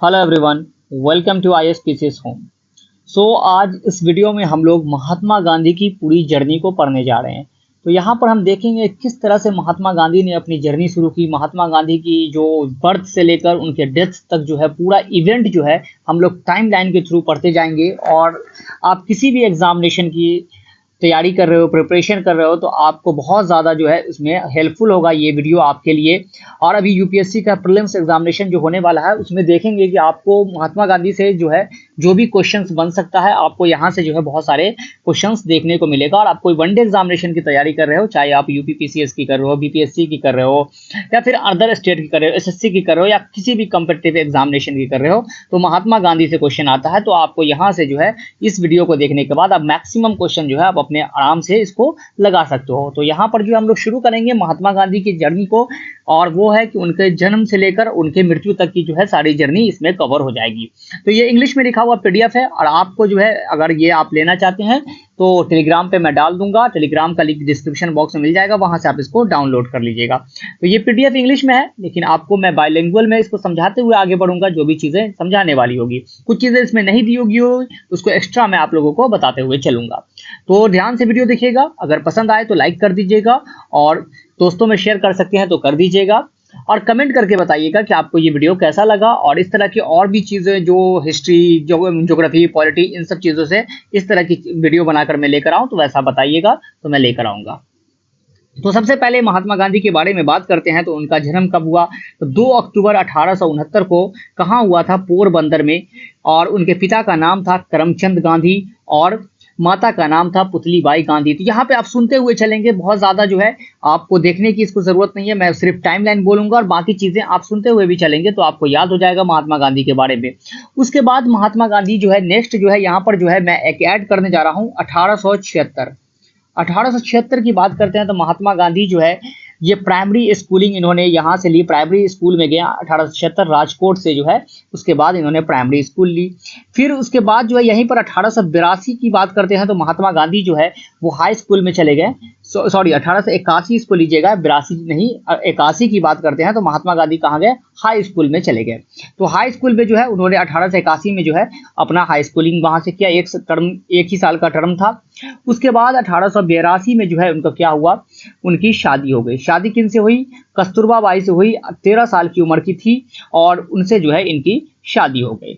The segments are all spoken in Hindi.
Hello everyone, welcome to ISPCS home. आज इस वीडियो में हम लोग महात्मा गांधी की पूरी जर्नी को पढ़ने जा रहे हैं। तो यहाँ पर हम देखेंगे किस तरह से महात्मा गांधी ने अपनी जर्नी शुरू की। महात्मा गांधी की जो बर्थ से लेकर उनके डेथ तक जो है पूरा इवेंट जो है हम लोग टाइम लाइन के थ्रू पढ़ते जाएंगे। और आप किसी भी एग्जामिनेशन की तैयारी कर रहे हो, प्रिपरेशन कर रहे हो, तो आपको बहुत ज़्यादा जो है इसमें हेल्पफुल होगा ये वीडियो आपके लिए। और अभी यूपीएससी का प्रीलिम्स एग्जामिनेशन जो होने वाला है उसमें देखेंगे कि आपको महात्मा गांधी से जो है जो भी क्वेश्चंस बन सकता है, आपको यहाँ से जो है बहुत सारे क्वेश्चंस देखने को मिलेगा। और आप कोई वनडे एग्जामिनेशन की तैयारी कर रहे हो, चाहे आप यूपीपीसीएस की कर रहे हो, बीपीएससी की कर रहे हो, या फिर अदर स्टेट की कर रहे हो, एसएससी की कर रहे हो, या किसी भी कम्पिटिटिव एग्जामिनेशन की कर रहे हो, तो महात्मा गांधी से क्वेश्चन आता है। तो आपको यहाँ से जो है इस वीडियो को देखने के बाद आप मैक्सिमम क्वेश्चन जो है आप अपने आराम से इसको लगा सकते हो। तो यहाँ पर जो हम लोग शुरू करेंगे महात्मा गांधी की जर्नी को, और वो है कि उनके जन्म से लेकर उनके मृत्यु तक की जो है सारी जर्नी इसमें कवर हो जाएगी। तो ये इंग्लिश में लिखा हुआ पीडीएफ है, और आपको जो है अगर ये आप लेना चाहते हैं तो टेलीग्राम पे मैं डाल दूंगा। टेलीग्राम का लिंक डिस्क्रिप्शन बॉक्स में मिल जाएगा, वहां से आप इसको डाउनलोड कर लीजिएगा। तो ये पीडीएफ इंग्लिश में है, लेकिन आपको मैं बाइलिंगुअल में इसको समझाते हुए आगे बढ़ूंगा। जो भी चीजें समझाने वाली होगी, कुछ चीजें इसमें नहीं दी होगी, उसको एक्स्ट्रा मैं आप लोगों को बताते हुए चलूंगा। तो ध्यान से वीडियो देखिएगा, अगर पसंद आए तो लाइक कर दीजिएगा, और दोस्तों में शेयर कर सकते हैं तो कर दीजिएगा, और कमेंट करके बताइएगा कि आपको ये वीडियो कैसा लगा। और इस तरह की और भी चीज़ें जो हिस्ट्री, ज्योग्राफी, पॉलिटी, इन सब चीज़ों से इस तरह की वीडियो बनाकर मैं लेकर आऊँ तो वैसा बताइएगा, तो मैं लेकर आऊँगा। तो सबसे पहले महात्मा गांधी के बारे में बात करते हैं। तो उनका जन्म कब हुआ? तो 2 अक्टूबर 1869 को कहाँ हुआ था? पोरबंदर में। और उनके पिता का नाम था करमचंद गांधी, और माता का नाम था पुतलीबाई गांधी। तो यहाँ पे आप सुनते हुए चलेंगे, बहुत ज्यादा जो है आपको देखने की इसको जरूरत नहीं है, मैं सिर्फ टाइमलाइन बोलूंगा और बाकी चीजें आप सुनते हुए भी चलेंगे तो आपको याद हो जाएगा महात्मा गांधी के बारे में। उसके बाद महात्मा गांधी जो है नेक्स्ट जो है यहाँ पर जो है मैं एक ऐड करने जा रहा हूँ 1876 की बात करते हैं। तो महात्मा गांधी जो है ये प्राइमरी स्कूलिंग इन्होंने यहाँ से ली, प्राइमरी स्कूल में गया 1876 राजकोट से जो है। उसके बाद इन्होंने प्राइमरी स्कूल ली। फिर उसके बाद जो है यहीं पर 1882 की बात करते हैं। तो महात्मा गांधी जो है वो हाई स्कूल में चले गए। सॉरी 1881 इसको लीजिएगा, 82 नहीं, 81 की बात करते हैं। तो महात्मा गांधी कहाँ गए? हाई स्कूल में चले गए। तो हाई स्कूल में जो है उन्होंने 1881 में जो है अपना हाई स्कूलिंग वहां से किया। एक ही साल का टर्म था। उसके बाद 1882 में जो है उनका क्या हुआ? उनकी शादी हो गई। शादी किन से हुई? कस्तूरबा बाई से हुई। 13 साल की उम्र की थी और उनसे जो है इनकी शादी हो गई।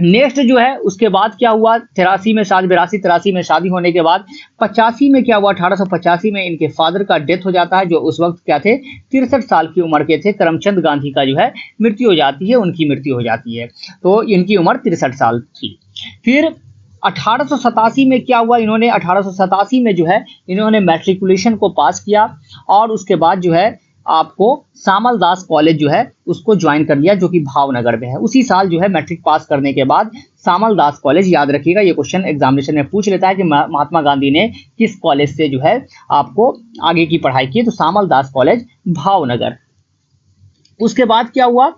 नेक्स्ट जो है उसके बाद क्या हुआ? 83 में शादी, 83 में शादी होने के बाद 85 में क्या हुआ? 1885 में इनके फादर का डेथ हो जाता है, जो उस वक्त क्या थे? 63 साल की उम्र के थे। करमचंद गांधी का जो है मृत्यु हो जाती है, उनकी मृत्यु हो जाती है। तो इनकी उम्र 63 साल थी। फिर 1887 में क्या हुआ? इन्होंने 1887 में जो है इन्होंने मैट्रिकुलेशन को पास किया, और उसके बाद जो है आपको सामल दास कॉलेज जो है उसको ज्वाइन कर लिया, जो कि भावनगर में है। उसी साल जो है मैट्रिक पास करने के बाद सामल दास कॉलेज, याद रखिएगा ये क्वेश्चन एग्जामिनेशन में पूछ लेता है कि महात्मा गांधी ने किस कॉलेज से जो है आपको आगे की पढ़ाई की। तो सामल दास कॉलेज भावनगर। उसके बाद क्या हुआ?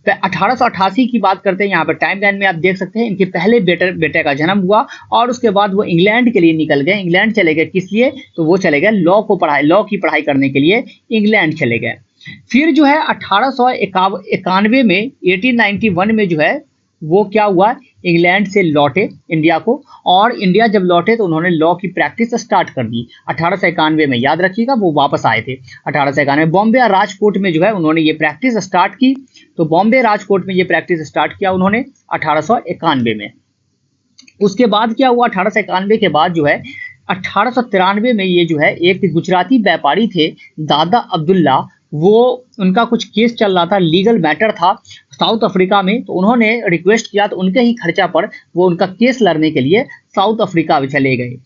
1888 की बात करते हैं। यहाँ पर टाइमलाइन में आप देख सकते हैं इनके पहले बेटे का जन्म हुआ, और उसके बाद वो इंग्लैंड के लिए निकल गए। इंग्लैंड चले गए किस लिए? तो वो चले गए लॉ की पढ़ाई करने के लिए इंग्लैंड चले गए। फिर जो है 1891 में 1891 में जो है वो क्या हुआ? इंग्लैंड से लौटे इंडिया को, और इंडिया जब लौटे तो उन्होंने लॉ की प्रैक्टिस स्टार्ट कर दी 1891 में। याद रखिएगा वो वापस आए थे 1891। बॉम्बे और राजकोट में जो है उन्होंने ये प्रैक्टिस स्टार्ट की। तो बॉम्बे राजकोट में ये प्रैक्टिस स्टार्ट किया उन्होंने 1891 में। उसके बाद क्या हुआ? 1891 के बाद जो है 1893 में ये जो है एक गुजराती व्यापारी थे दादा अब्दुल्ला, वो उनका कुछ केस चल रहा था, लीगल मैटर था साउथ अफ्रीका में। तो उन्होंने रिक्वेस्ट किया, तो उनके ही खर्चा पर वो उनका केस लड़ने के लिए साउथ अफ्रीका में चले गए।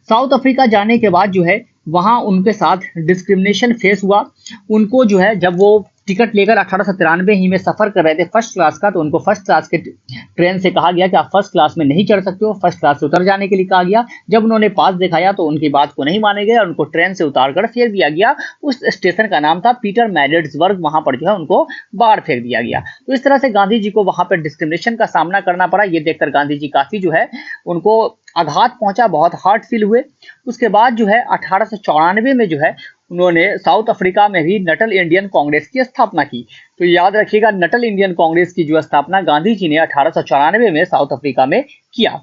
साउथ अफ्रीका जाने के बाद जो है वहां उनके साथ डिस्क्रिमिनेशन फेस हुआ। उनको जो है जब वो टिकट लेकर 1893 ही में सफर कर रहे थे फर्स्ट क्लास का, तो उनको फर्स्ट क्लास के ट्रेन से कहा गया कि आप फर्स्ट क्लास में नहीं चढ़ सकते हो, फर्स्ट क्लास से उतर जाने के लिए कहा गया। जब उन्होंने पास दिखाया तो उनकी बात को नहीं माने गए और उनको ट्रेन से उतार कर फेंक दिया गया। उस स्टेशन का नाम था पीटर मैरिट्सबर्ग, वहां पर जो है उनको बाहर फेंक दिया गया। तो इस तरह से गांधी जी को वहां पर डिस्क्रिमिनेशन का सामना करना पड़ा। ये देखकर गांधी जी काफी जो है उनको आघात पहुंचा, बहुत हार्ट फील हुए। उसके बाद जो है 1894 में जो है उन्होंने साउथ अफ्रीका में भी नटल इंडियन कांग्रेस की स्थापना की। तो याद रखिएगा, नटल इंडियन कांग्रेस की जो स्थापना गांधी जी ने 1894 में साउथ अफ्रीका में किया।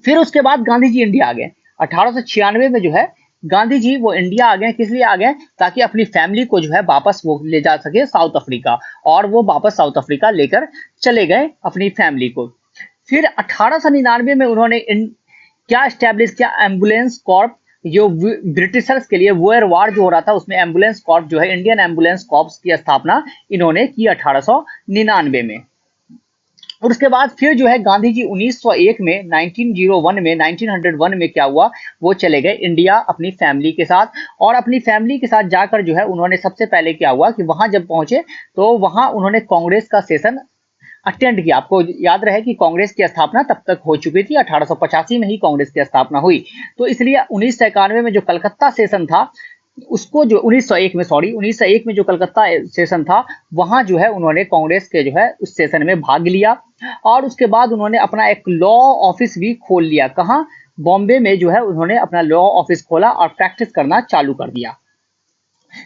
फिर उसके बाद गांधी जी इंडिया आ गए। 1896 में जो है गांधी जी वो इंडिया आ गए। किस लिए आ गए? ताकि अपनी फैमिली को जो है वापस वो ले जा सके साउथ अफ्रीका, और वो वापस साउथ अफ्रीका लेकर चले गए अपनी फैमिली को। फिर 1899 में उन्होंने क्या स्टैब्लिश किया? Ambulance Corp. जो ब्रिटिशर्स के लिए वॉर जो हो रहा था उसमें एम्बुलेंस कॉर्प जो है, इंडियन एम्बुलेंस कॉर्प्स की स्थापना इन्होंने की 1899 में। और उसके बाद फिर जो है गांधी जी 1901 में 1901 में क्या हुआ? वो चले गए इंडिया अपनी फैमिली के साथ, और अपनी फैमिली के साथ जाकर जो है उन्होंने सबसे पहले क्या हुआ कि वहां जब पहुंचे तो वहां उन्होंने कांग्रेस का सेशन अटेंड किया। आपको याद रहे कि कांग्रेस की स्थापना तब तक हो चुकी थी, 1885 में ही कांग्रेस की स्थापना हुई। तो इसलिए 1991 में जो कलकत्ता सेशन था उसको जो 1901 में जो कलकत्ता सेशन था वहां जो है उन्होंने कांग्रेस के जो है उस सेशन में भाग लिया। और उसके बाद उन्होंने अपना एक लॉ ऑफिस भी खोल लिया। कहां? बॉम्बे में जो है उन्होंने अपना लॉ ऑफिस खोला और प्रैक्टिस करना चालू कर दिया।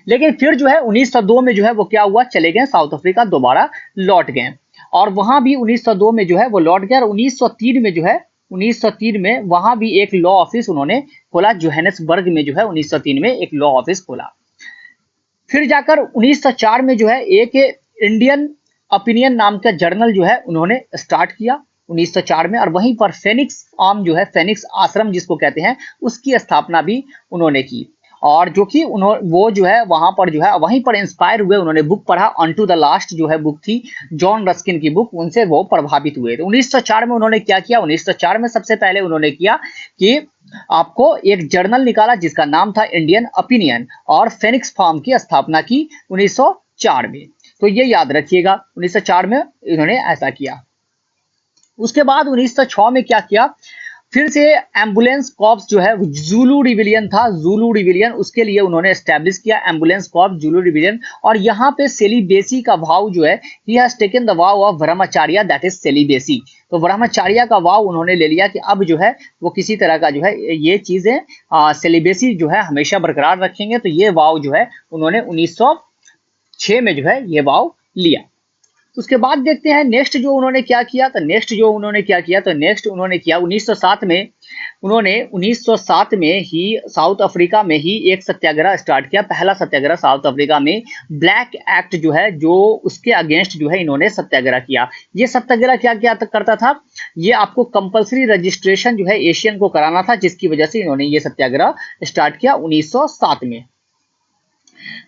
लेकिन फिर जो है 1902 में जो है वो क्या हुआ? चले गए साउथ अफ्रीका, दोबारा लौट गए, और वहां भी 1902 में जो है वो लौट गए। और 1903 में जो है 1903 में वहां भी एक लॉ ऑफिस उन्होंने खोला। जोहानिसबर्ग में जो है 1903 में एक लॉ ऑफिस खोला। फिर जाकर 1904 में जो है एक इंडियन ओपिनियन नाम का जर्नल जो है उन्होंने स्टार्ट किया 1904 में। और वहीं पर फेनिक्स फार्म जो है, फेनिक्स आश्रम जिसको कहते हैं, उसकी स्थापना भी उन्होंने की। और जो कि वो जो है वहां पर जो है वहीं पर इंस्पायर हुए, उन्होंने बुक पढ़ा, ऑन टू द लास्ट जो है बुक थी जॉन रस्किन की बुक, उनसे वो प्रभावित हुए। तो 1904 में उन्होंने क्या किया? 1904 में सबसे पहले उन्होंने किया कि आपको एक जर्नल निकाला जिसका नाम था इंडियन ओपिनियन, और फेनिक्स फार्म की स्थापना की 1904 में। तो ये याद रखिएगा, 1904 में इन्होंने ऐसा किया। उसके बाद 1906 में क्या किया? फिर से एम्बुलेंस कॉर्प्स जो है, जुलू रिविलियन था, जुलू रिविलियन, उसके लिए उन्होंने एस्टैब्लिश किया एम्बुलेंस कॉर्प्स, जुलू रिविलियन। और यहाँ पे सेलिबेसी का भाव जो है, he has taken the wow of ब्रह्मचार्य, that is celibacy. तो ब्रह्मचार्य का वाव उन्होंने ले लिया कि अब जो है वो किसी तरह का जो है ये चीजें सेलिबेसी जो है हमेशा बरकरार रखेंगे। तो ये वाव जो है उन्होंने 1906 में जो है ये वाव लिया। उसके बाद देखते हैं नेक्स्ट जो उन्होंने क्या किया। तो नेक्स्ट उन्होंने किया 1907 में, उन्होंने 1907 में ही साउथ अफ्रीका में ही एक सत्याग्रह स्टार्ट किया। पहला सत्याग्रह साउथ अफ्रीका में, ब्लैक एक्ट जो है, जो उसके अगेंस्ट जो है इन्होंने सत्याग्रह किया। ये सत्याग्रह क्या क्या करता था? ये आपको कंपलसरी रजिस्ट्रेशन जो है एशियन को कराना था, जिसकी वजह से इन्होंने ये सत्याग्रह स्टार्ट किया 1907 में।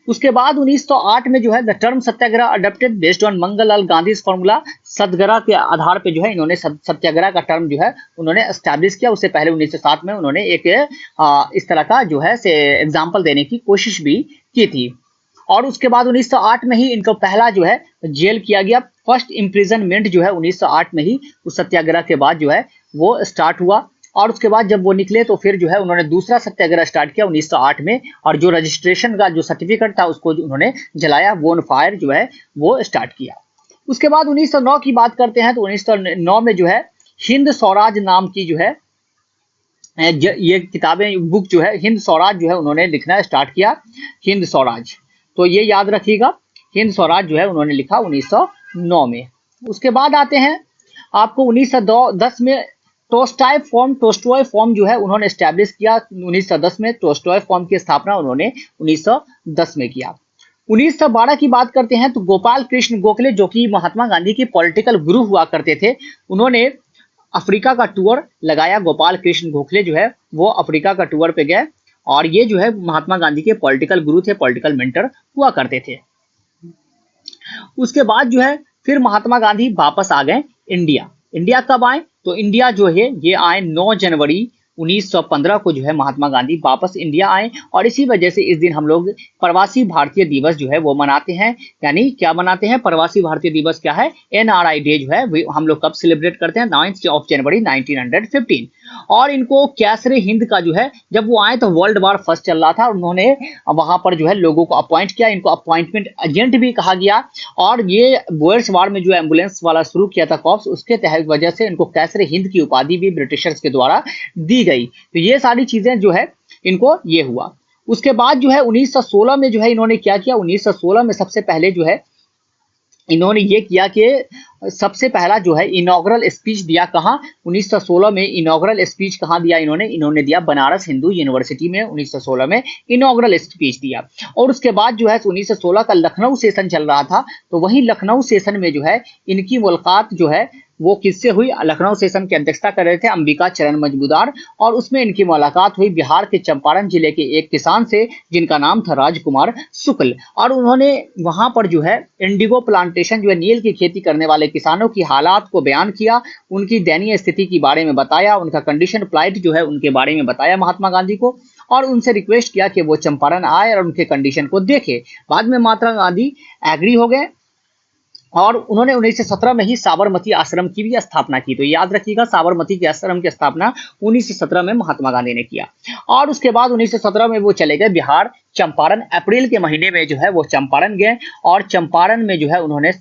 उसके बाद 1908 में जो है the term satyagraha adopted based on Mangallal Gandhi formula, satyagraha के आधार पे जो है इन्होंने सत्याग्रह का टर्म जो है उन्होंने एस्टैब्लिश किया। उससे पहले 1907 में उन्होंने एक इस तरह का जो है से एग्जाम्पल देने की कोशिश भी की थी। और उसके बाद 1908 में ही इनको पहला जो है जेल किया गया। फर्स्ट इम्प्रिजनमेंट जो है 1908 में ही उस सत्याग्रह के बाद जो है वो स्टार्ट हुआ। और उसके बाद जब वो निकले तो फिर जो है उन्होंने दूसरा सत्याग्रह स्टार्ट किया 1908 में, और जो रजिस्ट्रेशन का जो सर्टिफिकेट था उसको उन्होंने जलाया, बोन फायर जो है वो स्टार्ट किया। उसके बाद 1909 की बात करते हैं तो 1909 में जो है हिंद स्वराज नाम की जो है ये किताबें, बुक जो है हिंद स्वराज जो है उन्होंने लिखना स्टार्ट किया, हिंद स्वराज। तो ये याद रखिएगा, हिंद स्वराज जो है उन्होंने लिखा 1909 में। उसके बाद आते हैं आपको 1910 में टोस्टॉय फॉर्म जो है उन्होंने एस्टैब्लिश किया 1910 में। टोस्टॉय फॉर्म की स्थापना उन्होंने 1910 में किया। 1912 की बात करते हैं तो गोपाल कृष्ण गोखले, जो कि महात्मा गांधी के पॉलिटिकल गुरु हुआ करते थे, उन्होंने अफ्रीका का टूर लगाया। गोपाल कृष्ण गोखले जो है वो अफ्रीका का टूर पे गए, और ये जो है महात्मा गांधी के पॉलिटिकल गुरु थे, पॉलिटिकल मेंटर हुआ करते थे। उसके बाद जो है फिर महात्मा गांधी वापस आ गए इंडिया। इंडिया कब आए? तो इंडिया जो है ये आए 9 जनवरी 1915 को जो है महात्मा गांधी वापस इंडिया आए। और इसी वजह से इस दिन हम लोग प्रवासी भारतीय दिवस जो है वो मनाते हैं। यानी क्या मनाते हैं? प्रवासी भारतीय दिवस क्या है? NRI डे जो है हम लोग कब सेलिब्रेट करते हैं? 9 जनवरी 1915। और इनको कैसरे हिंद का जो है, जब वो आए तो वर्ल्ड वार फर्स्ट चल रहा था, उन्होंने वहां पर जो है लोगों को अपॉइंट किया, इनको अपॉइंटमेंट एजेंट भी कहा गया। और ये बोयर्स वार में जो एम्बुलेंस वाला शुरू किया था कॉप्स, उसके तहत वजह से इनको कैसरे हिंद की उपाधि भी ब्रिटिशर्स के द्वारा दी गई। तो ये सारी चीजें जो है इनको ये हुआ। उसके बाद जो है 1916 में जो है इन्होंने क्या किया, 1916 में सबसे पहले जो है इन्होंने ये किया कि सबसे पहला जो है इनॉग्रल स्पीच दिया। कहाँ? 1916 में इनॉग्रल स्पीच कहाँ दिया इन्होंने दिया बनारस हिंदू यूनिवर्सिटी में 1916 में इनॉग्रल स्पीच दिया। और उसके बाद जो है 1916 का लखनऊ सेशन चल रहा था, तो वही लखनऊ सेशन में जो है इनकी मुलाकात जो है वो किससे हुई? लखनऊ सेशन की अध्यक्षता कर रहे थे अंबिका चरण मजूमदार, और उसमें इनकी मुलाकात हुई बिहार के चंपारण जिले के एक किसान से जिनका नाम था राजकुमार शुक्ल। और उन्होंने वहां पर जो है इंडिगो प्लांटेशन जो है नील की खेती करने वाले किसानों की हालात को बयान किया, उनकी दयनीय स्थिति के बारे में बताया, उनका कंडीशन प्लाइट जो है उनके बारे में बताया महात्मा गांधी को, और उनसे रिक्वेस्ट किया कि वो चंपारण आए और उनके कंडीशन को देखे। बाद में महात्मा गांधी एग्री हो गए और उन्होंने 1917 में ही साबरमती आश्रम की भी स्थापना की। तो याद रखिएगा, साबरमती के आश्रम की स्थापना 1917 में महात्मा गांधी ने किया। और उसके बाद 1917 में वो चले गए बिहार चंपारण। अप्रैल के महीने में जो है वो चंपारण गए, और चंपारण में जो है उन्होंने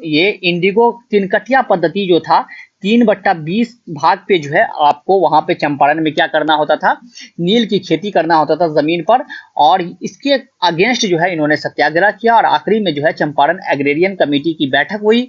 ये इंडिगो तिनकटिया पद्धति जो था 3/20 भाग पे जो है आपको वहां पे चंपारण में क्या करना होता था? नील की खेती करना होता था जमीन पर। और इसके अगेंस्ट जो है इन्होंने सत्याग्रह किया, और आखिरी में जो है चंपारण एग्रेरियन कमेटी की बैठक हुई।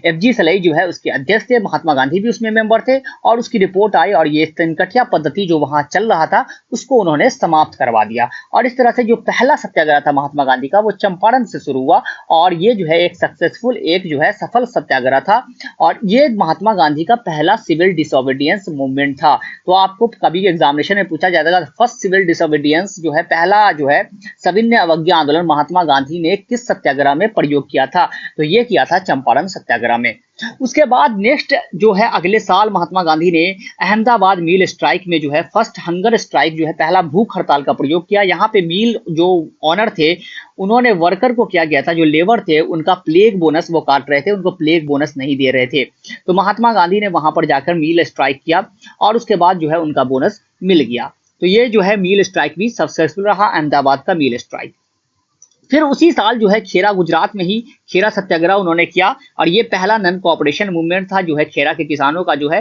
FG सलई जो है उसके अध्यक्ष थे, महात्मा गांधी भी उसमें मेंबर थे, और उसकी रिपोर्ट आई और ये तिनकटिया पद्धति जो वहां चल रहा था उसको उन्होंने समाप्त करवा दिया। और इस तरह से जो पहला सत्याग्रह था महात्मा गांधी का वो चंपारण से शुरू हुआ, और ये जो है एक सक्सेसफुल, एक जो है सफल सत्याग्रह था। और ये महात्मा गांधी का पहला सिविल डिसोबीडियंस मूवमेंट था। तो आपको कभी एग्जामिनेशन में पूछा जाता है फर्स्ट सिविल डिसोबीडियंस जो है पहला जो है सविनय अवज्ञा आंदोलन महात्मा गांधी ने किस सत्याग्रह में प्रयोग किया था? तो ये किया था चंपारण सत्याग्रह में। उसके बाद नेक्स्ट जो है अगले साल महात्मा गांधी ने अहमदाबाद मिल स्ट्राइक में जो है फर्स्ट हंगर स्ट्राइक जो है पहला भूख हड़ताल का प्रयोग किया। यहाँ पे मिल जो ऑनर थे उन्होंने वर्कर को क्या किया था, जो लेबर थे उनका प्लेग बोनस वो काट रहे थे, उनको प्लेग बोनस नहीं दे रहे थे। तो महात्मा गांधी ने वहां पर जाकर मिल स्ट्राइक किया और उसके बाद जो है उनका बोनस मिल गया। तो ये जो है मिल स्ट्राइक भी सक्सेसफुल रहा, अहमदाबाद का मिल स्ट्राइक। फिर उसी साल जो है खेरा गुजरात में ही खेरा सत्याग्रह उन्होंने किया, और ये पहला नॉन कोऑपरेशन मूवमेंट था जो है खेरा के किसानों का जो है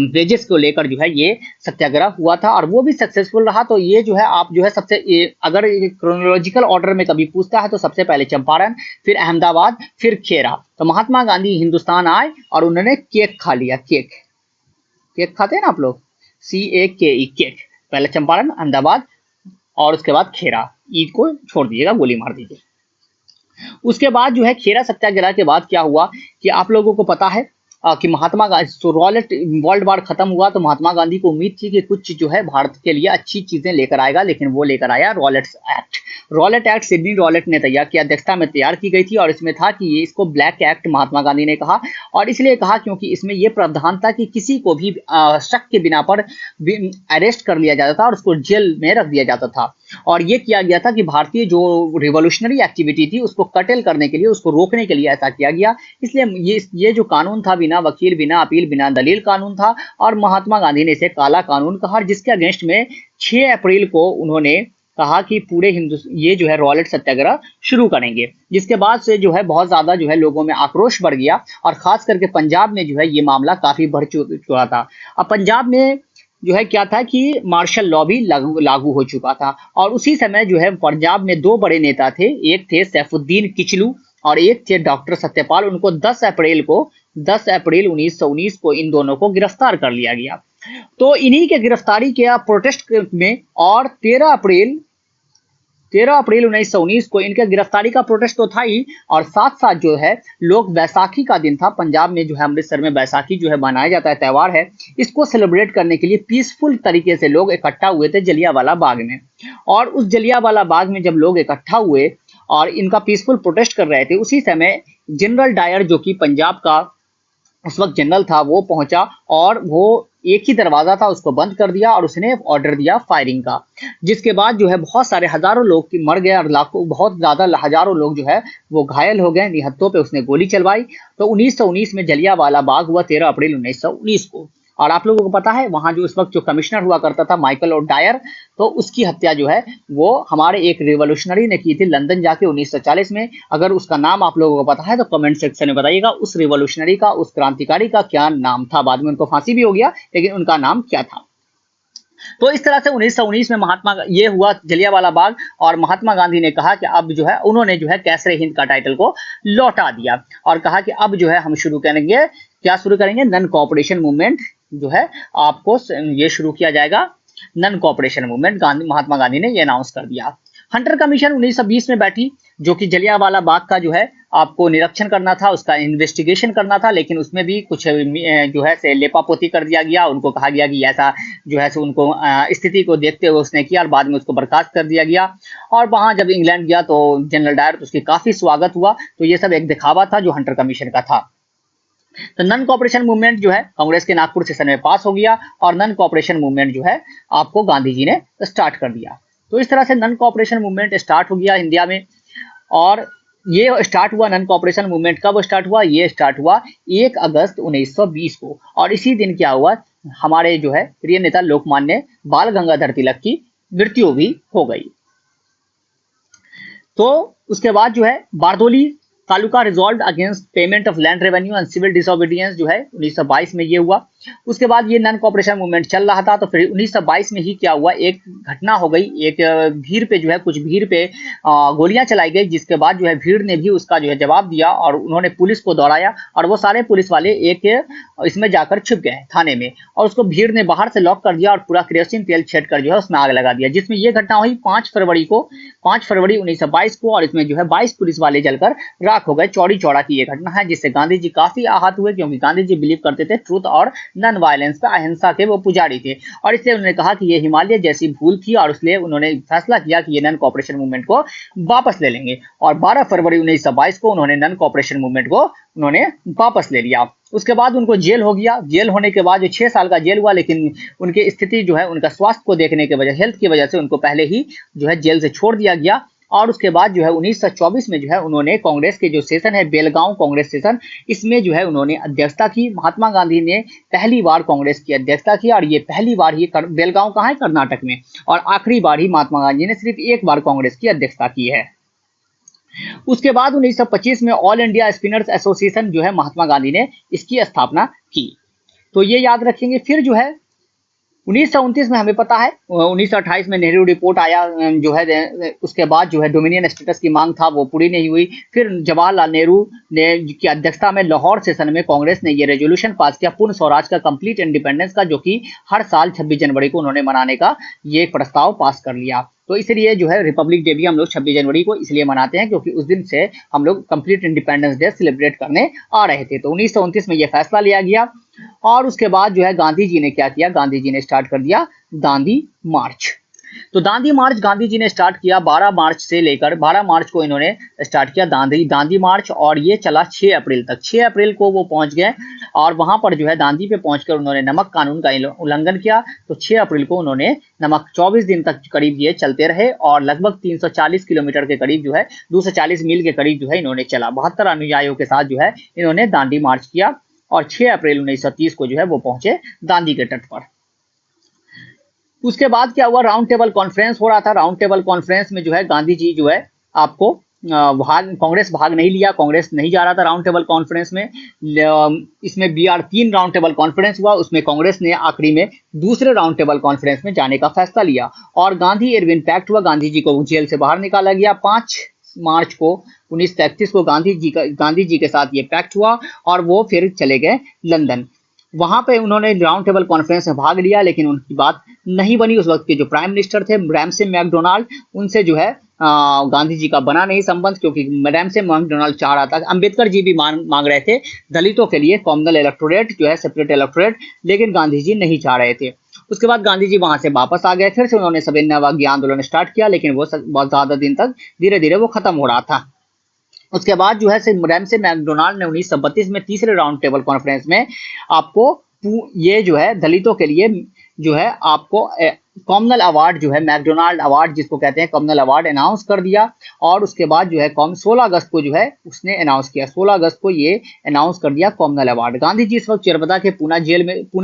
वेजेस को लेकर जो है ये सत्याग्रह हुआ था, और वो भी सक्सेसफुल रहा। तो ये जो है आप जो है सबसे अगर क्रोनोलॉजिकल ऑर्डर में कभी पूछता है तो सबसे पहले चंपारण, फिर अहमदाबाद, फिर खेरा। तो महात्मा गांधी हिंदुस्तान आए और उन्होंने केक खा लिया। केक केक खाते हैं ना आप लोग, CAKE केक। पहले चंपारण, अहमदाबाद और उसके बाद खेरा। ईद को छोड़ दीजिएगा, गोली मार दीजिए। उसके बाद जो है खेरा सत्याग्रह के बाद क्या हुआ कि आप लोगों को पता है कि Mahatma Gandhi Rowlatt world war खत्म हुआ, तो महात्मा गांधी को उम्मीद थी कि कुछ जो है भारत के लिए अच्छी चीजें लेकर आएगा, लेकिन वो लेकर आया Rowlatt's act. Rowlatt act Sidney Rowlatt ने तैयार की अध्यक्षता में तैयार की गई थी, और इसमें था कि ये इसको ब्लैक एक्ट महात्मा गांधी ने कहा, और इसलिए कहा क्योंकि इसमें यह प्रावधान था कि किसी को भी शक के बिना पर अरेस्ट कर लिया जाता था और उसको जेल में रख दिया जाता था। और ये किया गया था कि भारतीय जो रिवॉल्यूशनरी एक्टिविटी थी उसको कटेल करने के लिए, उसको रोकने के लिए ऐसा किया गया। इसलिए ये जो कानून था बिना वकील, बिना अपील, बिना दलील कानून था, और महात्मा गांधी ने इसे काला कानून कहा, जिसके अगेंस्ट में 6 अप्रैल को उन्होंने कहा कि पूरे ये जो है रॉलेट सत्याग्रह शुरू करेंगे, जिसके बाद से जो है बहुत ज्यादा जो है लोगों में आक्रोश बढ़ गया, और खास करके पंजाब में जो है ये मामला काफी बढ़ चुका था। अब पंजाब में जो है क्या था कि मार्शल लॉ भी लागू हो चुका था, और उसी समय जो है पंजाब में 2 बड़े नेता थे, एक थे सैफुद्दीन किचलू और एक थे डॉक्टर सत्यपाल। उनको 10 अप्रैल 1919 को इन दोनों को गिरफ्तार कर लिया गया। तो इन्हीं के गिरफ्तारी के प्रोटेस्ट में, और 13 अप्रैल 1919 को इनके गिरफ्तारी का प्रोटेस्ट तो था ही, और साथ साथ जो है लोग बैसाखी का दिन था पंजाब में, जो है अमृतसर में बैसाखी जो है मनाया जाता है, त्यौहार है, इसको सेलिब्रेट करने के लिए पीसफुल तरीके से लोग इकट्ठा हुए थे जलियांवाला बाग में। और उस जलियांवाला बाग में जब लोग इकट्ठा हुए और इनका पीसफुल प्रोटेस्ट कर रहे थे, उसी समय जनरल डायर जो कि पंजाब का उस वक्त जनरल था वो पहुंचा, और वो एक ही दरवाजा था उसको बंद कर दिया, और उसने ऑर्डर दिया फायरिंग का, जिसके बाद जो है बहुत सारे हजारों लोग मर गए और लाखों, बहुत ज्यादा हजारों लोग जो है वो घायल हो गए। निहत्थों पे उसने गोली चलवाई। तो 1919 में जलियांवाला बाग हुआ 13 अप्रैल 1919 को। और आप लोगों को पता है वहां जो उस वक्त जो कमिश्नर हुआ करता था माइकल और डायर, तो उसकी हत्या जो है वो हमारे एक रिवॉल्यूशनरी ने की थी लंदन जाके 1940 में। अगर उसका नाम आप लोगों को पता है तो कमेंट सेक्शन में बताइएगा, उस रिवॉल्यूशनरी का, उस क्रांतिकारी का क्या नाम था। बाद में उनको फांसी भी हो गया, लेकिन उनका नाम क्या था। तो इस तरह से 1919 में ये हुआ जलियांवाला बाग, और महात्मा गांधी ने कहा कि अब जो है उन्होंने जो है कैसरे हिंद का टाइटल को लौटा दिया और कहा कि अब जो है हम शुरू करेंगे, क्या शुरू करेंगे, नन कोऑपरेशन मूवमेंट जो है आपको ये शुरू किया जाएगा, none cooperation movement Mahatma Gandhi ने ये अनाउंस कर दिया। हंटर कमीशन 1920 में बैठी, जो कि जलियांवाला बाग का जो है आपको निरीक्षण करना था, उसका इन्वेस्टिगेशन करना था, लेकिन उसमें भी कुछ जो है से लेपापोती कर दिया गया। उनको कहा गया कि ऐसा जो है उनको स्थिति को देखते हुए उसने किया और बाद में उसको बर्खास्त कर दिया गया। और वहां जब इंग्लैंड गया तो जनरल डायर उसकी काफी स्वागत हुआ। तो ये सब एक दिखावा था जो हंटर कमीशन का था। तो नन कोऑपरेशन मूवमेंट जो है कांग्रेस के नागपुर सेशन में पास हो गया और नन कोऑपरेशन मूवमेंट जो है आपको गांधी जी ने स्टार्ट कर दिया। तो इस तरह से नन कोऑपरेशन मूवमेंट स्टार्ट हो गया इंडिया में। और ये स्टार्ट हुआ, नन कोऑपरेशन मूवमेंट कब स्टार्ट हुआ, ये स्टार्ट हुआ 1 अगस्त 1920 को। और इसी दिन क्या हुआ, हमारे जो है प्रिय नेता लोकमान्य बाल गंगाधर तिलक की मृत्यु भी हो गई। तो उसके बाद जो है Bardoli taluka resolve against payment of land revenue and civil disobedience जो है 1922 में ये हुआ। उसके बाद ये नन कोऑपरेशन मूवमेंट चल रहा था। तो फिर 1922 में ही क्या हुआ, एक घटना हो गई, एक भीड़ पे जो है कुछ भीड़ पे गोलियां चलाई गई, जिसके बाद जो है भीड़ ने भी उसका जो है जवाब दिया और उन्होंने पुलिस को दौड़ाया और वो सारे पुलिस वाले एक इसमें जाकर छिप गए थाने में, और उसको भीड़ ने बाहर से लॉक कर दिया और पूरा केरोसिन तेल छेड़ कर जो है उसमें आग लगा दिया। जिसमें ये घटना हुई 5 फरवरी 1922 को, और इसमें जो है 22 पुलिस वाले जलकर राख हो गए। चौड़ी चौड़ा की ये घटना है, जिससे गांधी जी काफी आहत हुए, क्योंकि गांधी जी बिलीव करते थे ट्रूथ और नन वायलेंस पे, अहिंसा के वो पुजारी थे। और इसलिए उन्होंने कहा कि ये हिमालय जैसी भूल थी और इसलिए उन्होंने फैसला किया कि ये नन कोऑपरेशन मूवमेंट को वापस ले लेंगे। और 12 फरवरी 1922 को उन्होंने नन कोऑपरेशन मूवमेंट को उन्होंने वापस ले लिया। उसके बाद उनको जेल हो गया। जेल होने के बाद जो 6 साल का जेल हुआ, लेकिन उनकी स्थिति जो है उनका स्वास्थ्य को देखने के वजह, हेल्थ की वजह से उनको पहले ही जो है जेल से छोड़ दिया गया। और उसके बाद जो है 1924 में जो है उन्होंने कांग्रेस के जो सेशन है बेलगांव कांग्रेस सेशन, इसमें जो है उन्होंने अध्यक्षता की। महात्मा गांधी ने पहली बार कांग्रेस की अध्यक्षता की और ये पहली बार ही बेलगांव कहाँ है, कर्नाटक में, और आखिरी बार ही महात्मा गांधी ने सिर्फ एक बार कांग्रेस की अध्यक्षता की है। उसके बाद 1925 में ऑल इंडिया स्पिनर्स एसोसिएशन जो है महात्मा गांधी ने इसकी स्थापना की। तो ये याद रखेंगे। फिर जो है 1929 में हमें पता है 1928 में नेहरू रिपोर्ट आया जो है, उसके बाद जो है डोमिनियन स्टेटस की मांग था वो पूरी नहीं हुई। फिर जवाहरलाल नेहरू ने की अध्यक्षता में लाहौर सेशन में कांग्रेस ने ये रेजोल्यूशन पास किया पूर्ण स्वराज का, कंप्लीट इंडिपेंडेंस का, जो कि हर साल 26 जनवरी को उन्होंने मनाने का ये प्रस्ताव पास कर लिया। तो इसलिए जो है रिपब्लिक डे भी हम लोग 26 जनवरी को इसलिए मनाते हैं क्योंकि उस दिन से हम लोग कंप्लीट इंडिपेंडेंस डे सेलिब्रेट करने आ रहे थे। तो 1929 में ये फैसला लिया गया। और उसके बाद जो है गांधी जी ने क्या किया, गांधी जी ने स्टार्ट कर दिया दांडी मार्च। तो दांडी मार्च गांधी जी ने स्टार्ट किया 12 मार्च से लेकर 12 मार्च को इन्होंने स्टार्ट किया दांडी मार्च, और ये चला 6 अप्रैल तक। 6 अप्रैल को वो पहुंच गए और वहां पर जो है दांडी पे पहुंचकर उन्होंने नमक कानून का उल्लंघन किया। तो 6 अप्रैल को उन्होंने नमक 24 दिन तक करीब ये चलते रहे और लगभग 340 किलोमीटर के करीब जो है 240 मील के करीब जो है इन्होंने चला। 72 अनुयायियों के साथ जो है इन्होंने दांडी मार्च किया और 6 अप्रैल 1930 को जो है वो पहुंचे दांडी के तट पर। उसके बाद क्या हुआ, राउंड टेबल कॉन्फ्रेंस हो रहा था। राउंड टेबल कॉन्फ्रेंस में जो है गांधी जी जो है आपको कांग्रेस भाग नहीं लिया, कांग्रेस नहीं जा रहा था राउंड टेबल कॉन्फ्रेंस में। इसमें BR 3 राउंड टेबल कॉन्फ्रेंस हुआ, उसमें कांग्रेस ने आखिरी में दूसरे राउंड टेबल कॉन्फ्रेंस में जाने का फैसला लिया और गांधी इरविन पैक्ट हुआ। गांधी जी को जेल से बाहर निकाला गया। 5 मार्च को 1933 को गांधी जी के साथ ये पैक्ट हुआ और वो फिर चले गए लंदन। वहां पे उन्होंने राउंड टेबल कॉन्फ्रेंस में भाग लिया, लेकिन उनकी बात नहीं बनी। उस वक्त के जो प्राइम मिनिस्टर थे रैमसे मैकडोनाल्ड, उनसे जो है गांधी जी का बना नहीं संबंध, क्योंकि रैमसे मैकडोनाल्ड चाह रहा था। अंबेडकर जी भी मांग रहे थे दलितों के लिए कॉमनल इलेक्टोरेट जो है सेपरेट इलेक्टोरेट, लेकिन गांधी जी नहीं चाह रहे थे। उसके बाद गांधी जी वहां से वापस आ गए। फिर से उन्होंने सविनय आंदोलन स्टार्ट किया, लेकिन वो बहुत ज्यादा दिन तक धीरे धीरे वो खत्म हो रहा था। उसके बाद जो है रैमसे मैकडोनाल्ड ने 1932 में तीसरे राउंड टेबल कॉन्फ्रेंस में आपको ये जो है दलितों के लिए जो है आपको कॉमनल अवार्ड जो है मैकडोनाल्ड अवार्ड जिसको कहते हैं कॉमनल अवार्ड अनाउंस कर दिया। और उसके बाद जो है 16 अगस्त को जो है उसने अनाउंस किया, 16 अगस्त को ये अनाउंस कर दिया कॉमनल अवार्ड। गांधी जी इस वक्त यरवदा के पूना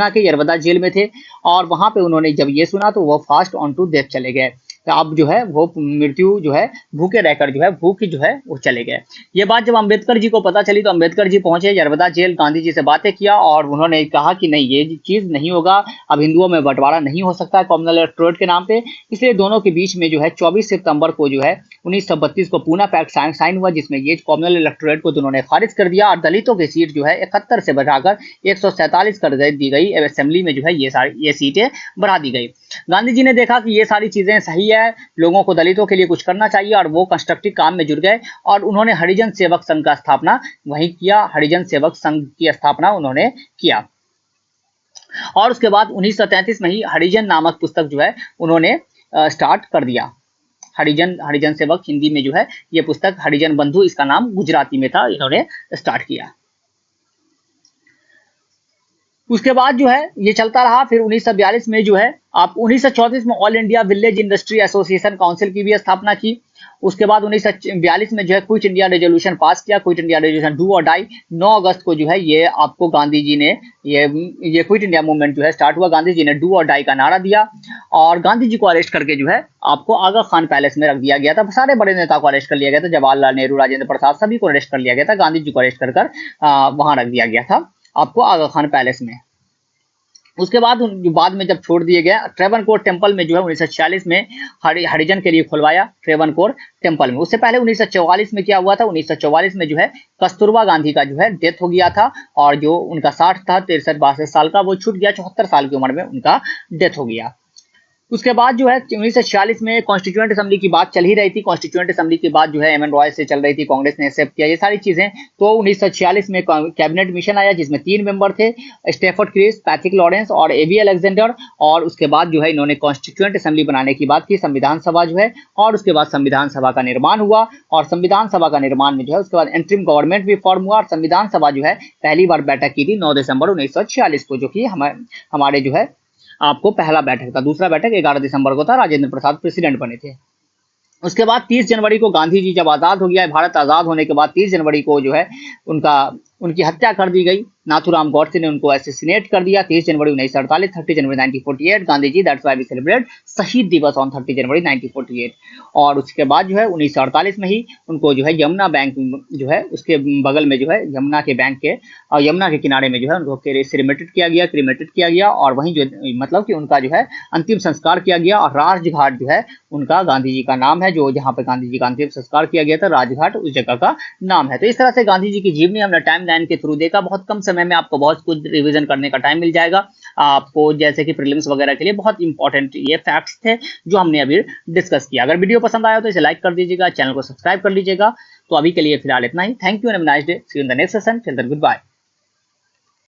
के यरवदा जेल में थे और वहां पे उन्होंने जब ये सुना तो वो फास्ट ऑन टू डेथ चले गए। अब जो है वो मृत्यु जो है भूखे रहकर जो है भूख जो है वो चले गए। ये बात जब अंबेडकर जी को पता चली तो अंबेडकर जी पहुंचे यरबदा जेल, गांधी जी से बातें किया और उन्होंने कहा कि नहीं ये चीज नहीं होगा, अब हिंदुओं में बंटवारा नहीं हो सकता है कॉमनल इलेक्टोरेट के नाम पे। इसलिए दोनों के बीच में जो है 24 सितंबर को जो है 1932 को पूना पैक्ट साइन हुआ, जिसमें ये कॉमनल इलेक्टोरेट को दोनों ने खारिज कर दिया और दलितों की सीट जो है 71 से बढ़ाकर 147 कर दी गई। असेंबली में जो है ये सीटें बढ़ा दी गई। गांधी जी ने देखा कि ये सारी चीजें सही है, लोगों को दलितों के लिए कुछ करना चाहिए और वो कंस्ट्रक्टिव काम में जुड़ गए और उन्होंने हरिजन सेवक संघ का स्थापना वहीं किया। हरिजन सेवक संघ की स्थापना उन्होंने किया और उसके बाद 1933 में ही हरिजन नामक पुस्तक जो है उन्होंने स्टार्ट कर दिया। हरिजन सेवक हिंदी में जो है ये पुस्तक, हरिजन बंधु इसका नाम गुजराती में था, इन्होंने स्टार्ट किया। उसके बाद जो है ये चलता रहा। फिर 1942 में जो है आप 1934 में all India village industry association council की भी स्थापना की। उसके बाद 1942 में जो है क्विट इंडिया रेजोल्यूशन पास किया, क्विट इंडिया रेजोल्यूशन डू और डाई। 9 अगस्त को जो है ये आपको गांधी जी ने ये क्विट इंडिया मूवमेंट जो है स्टार्ट हुआ। गांधी जी ने डू और डाई का नारा दिया और गांधी जी को अरेस्ट करके जो है आपको आगा खान पैलेस में रख दिया गया था। सारे बड़े नेताओं को अरेस्ट कर लिया गया था, जवाहरलाल नेहरू, राजेंद्र प्रसाद, सभी को अरेस्ट कर लिया गया था। गांधी जी को अरेस्ट कर वहां रख दिया गया था आपको आगा खान पैलेस में। उसके बाद बाद में जब छोड़ दिए गए, ट्रेवनकोर टेम्पल में जो है 1946 में हरिजन के लिए खुलवाया ट्रेवनकोर टेम्पल में। उससे पहले 1944 में क्या हुआ था, 1944 में जो है कस्तूरबा गांधी का जो है डेथ हो गया था और जो उनका 60 था 63-62 साल का वो छूट गया, 74 साल की उम्र में उनका डेथ हो गया। उसके बाद जो है 1946 में कॉन्स्टिट्यूएंट असेंबली की बात चल ही रही थी। कॉन्स्टिट्यूएंट असेंबली की बात जो है एम एन रॉय से चल रही थी, कांग्रेस ने एक्सेप्ट किया ये सारी चीजें। तो 1946 में कैबिनेट मिशन आया जिसमें 3 मेंबर थे, स्टेफर्ड क्रिस, पैट्रिक लॉरेंस और एवी अलेक्जेंडर। और उसके बाद जो है इन्होंने कॉन्स्टिट्यूएंट असेंबली बनाने की बात की, संविधान सभा जो है, और उसके बाद संविधान सभा का निर्माण हुआ। और संविधान सभा का निर्माण में जो है उसके बाद एंट्रीम गवर्नमेंट भी फॉर्म हुआ और संविधान सभा जो है पहली बार बैठक की थी 9 दिसंबर 1946 को, जो कि हमारे जो है आपको पहला बैठक था। दूसरा बैठक 11 दिसंबर को था, राजेंद्र प्रसाद प्रेसिडेंट बने थे। उसके बाद 30 जनवरी को गांधी जी जब आजाद हो गया, भारत आजाद होने के बाद 30 जनवरी को जो है उनकी हत्या कर दी गई। नाथूराम गॉडसे ने उनको असैसिनेट कर दिया 30 जनवरी 1948, 30 जनवरी 1948 Gandhi ji, that's why we celebrate शहीद दिवस ऑन 30 जनवरी 1948। और उसके बाद जो है 1948 में ही उनको जो है यमुना बैंक जो है उसके बगल में जो है यमुना के बैंक के और यमुना के किनारे में जो है उनको क्रेमेटेड किया गया और वहीं जो मतलब कि उनका जो है अंतिम संस्कार किया गया। और राजघाट जो है उनका गांधी जी का नाम है, जो जहाँ पे गांधी जी का अंतिम संस्कार किया गया था, राजघाट उस जगह का नाम है। तो इस तरह से गांधी जी की जीवनी हमने टाइम लाइन के थ्रू देखा। बहुत कम समय में आपको बहुत कुछ रिवीजन करने का टाइम मिल जाएगा आपको, जैसे कि प्रीलिम्स वगैरह के लिए बहुत इंपॉर्टेंट ये फैक्ट्स थे जो हमने अभी डिस्कस किया। अगर वीडियो पसंद आया तो इसे लाइक कर दीजिएगा, चैनल को सब्सक्राइब कर लीजिएगा। तो अभी के लिए फिलहाल इतना ही। Thank you and have a nice day, see you in the next session, till then good bye.